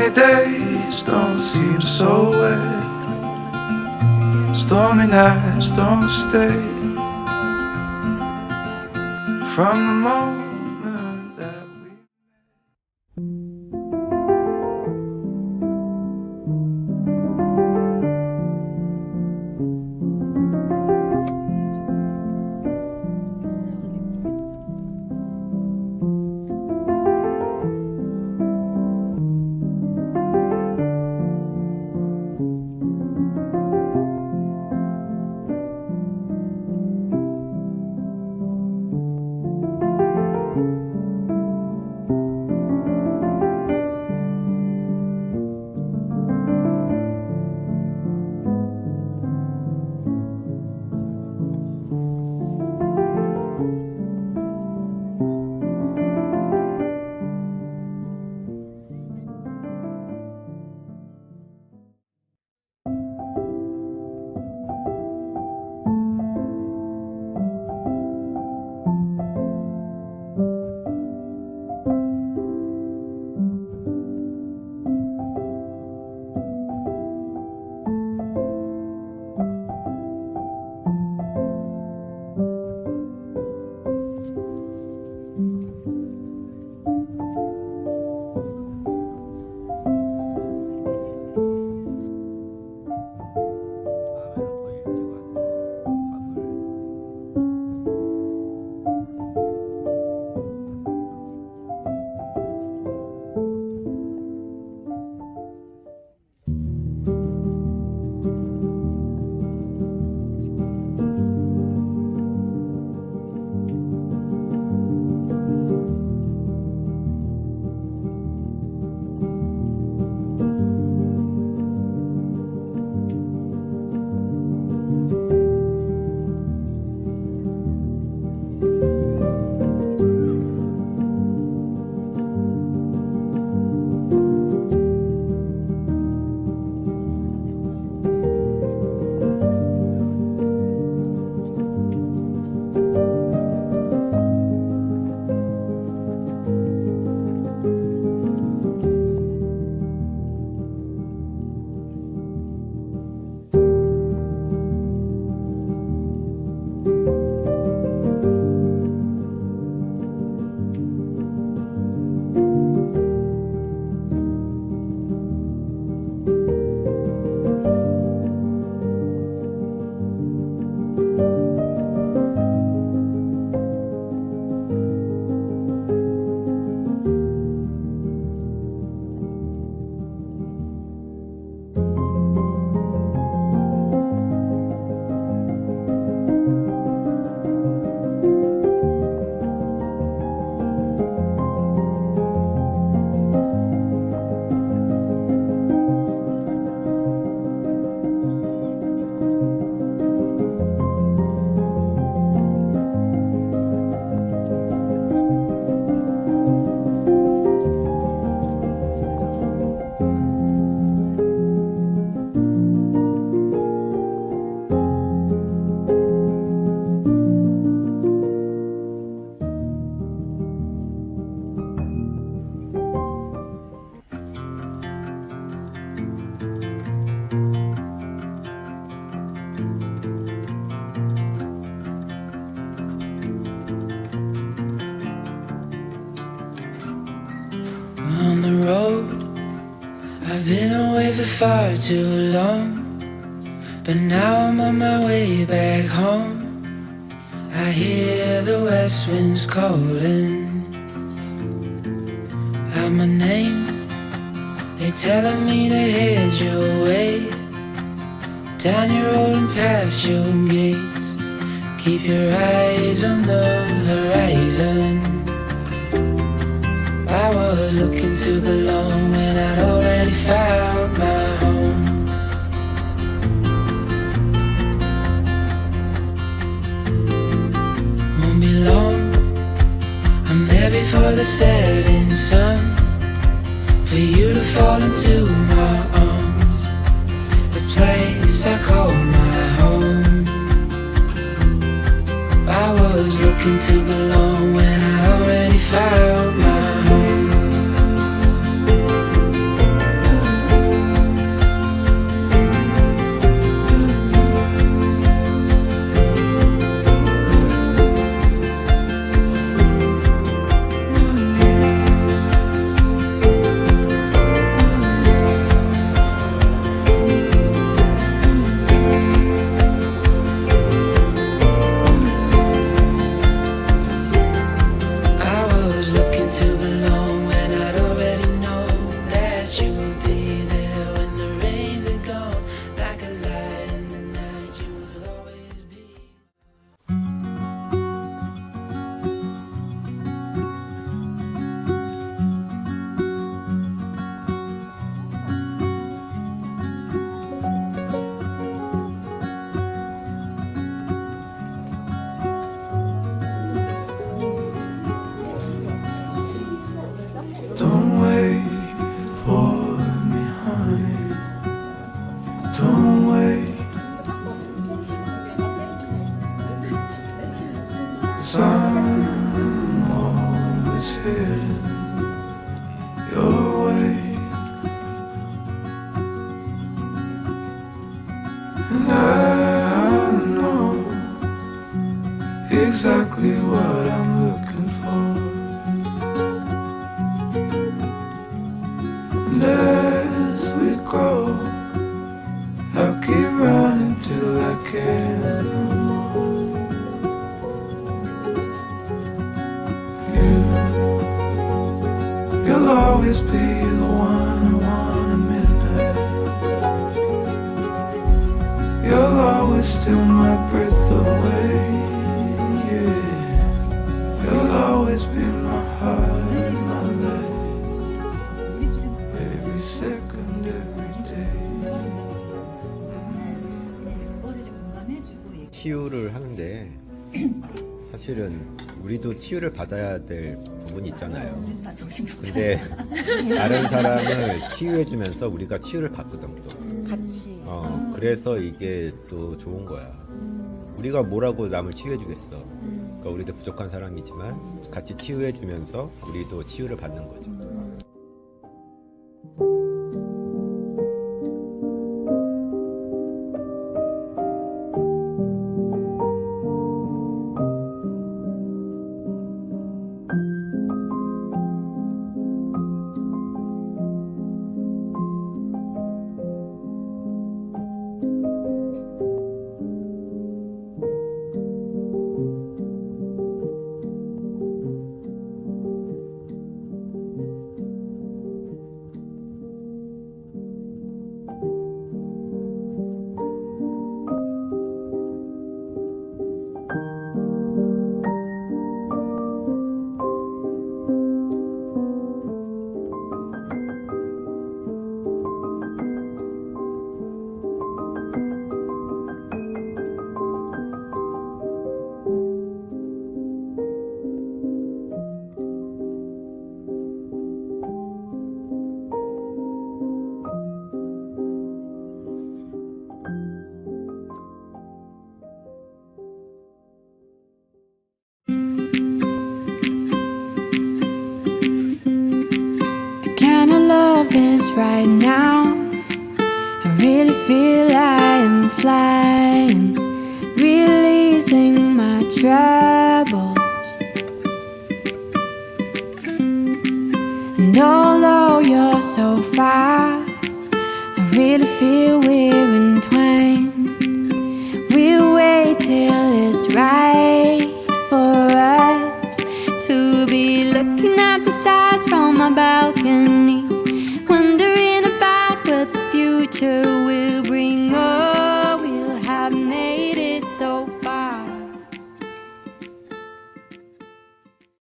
Sunny days don't seem so wet. Stormy nights don't stay. From the moment that we on the road. I've been away for far too long, but now I'm on my way back home. I hear the west winds calling out my name. They're telling me to head your way, down your road and past your gates. Keep your eyes on the horizon. I was looking to belong when I'd already found my home. Won't be long, I'm there before the setting sun, for you to fall into my arms, the place I call my home. I was looking to belong when I already found my home. I'm always heading your way, and I know exactly what I'm looking for. And as we grow, I'll keep running till I can't no more. You'll always be the one I want at midnight. You'll always steal my breath away. Yeah, you'll always be my heart and my life. Every second, every day. 치유를 하는데 사실은 우리도 치유를 받아야 될 부분이 있잖아요. 근데 다른 사람을 치유해주면서 우리가 치유를 받거든 또. 같이. 그래서 이게 또 좋은 거야. 우리가 뭐라고 남을 치유해주겠어. 그러니까 우리도 부족한 사람이지만 같이 치유해주면서 우리도 치유를 받는 거죠. This right now, I really feel I am flying, releasing my troubles. And although you're so far, I really feel we're entwined. We'll wait till it's right for us to be looking at the stars from my balcony, wondering about what the future will bring us.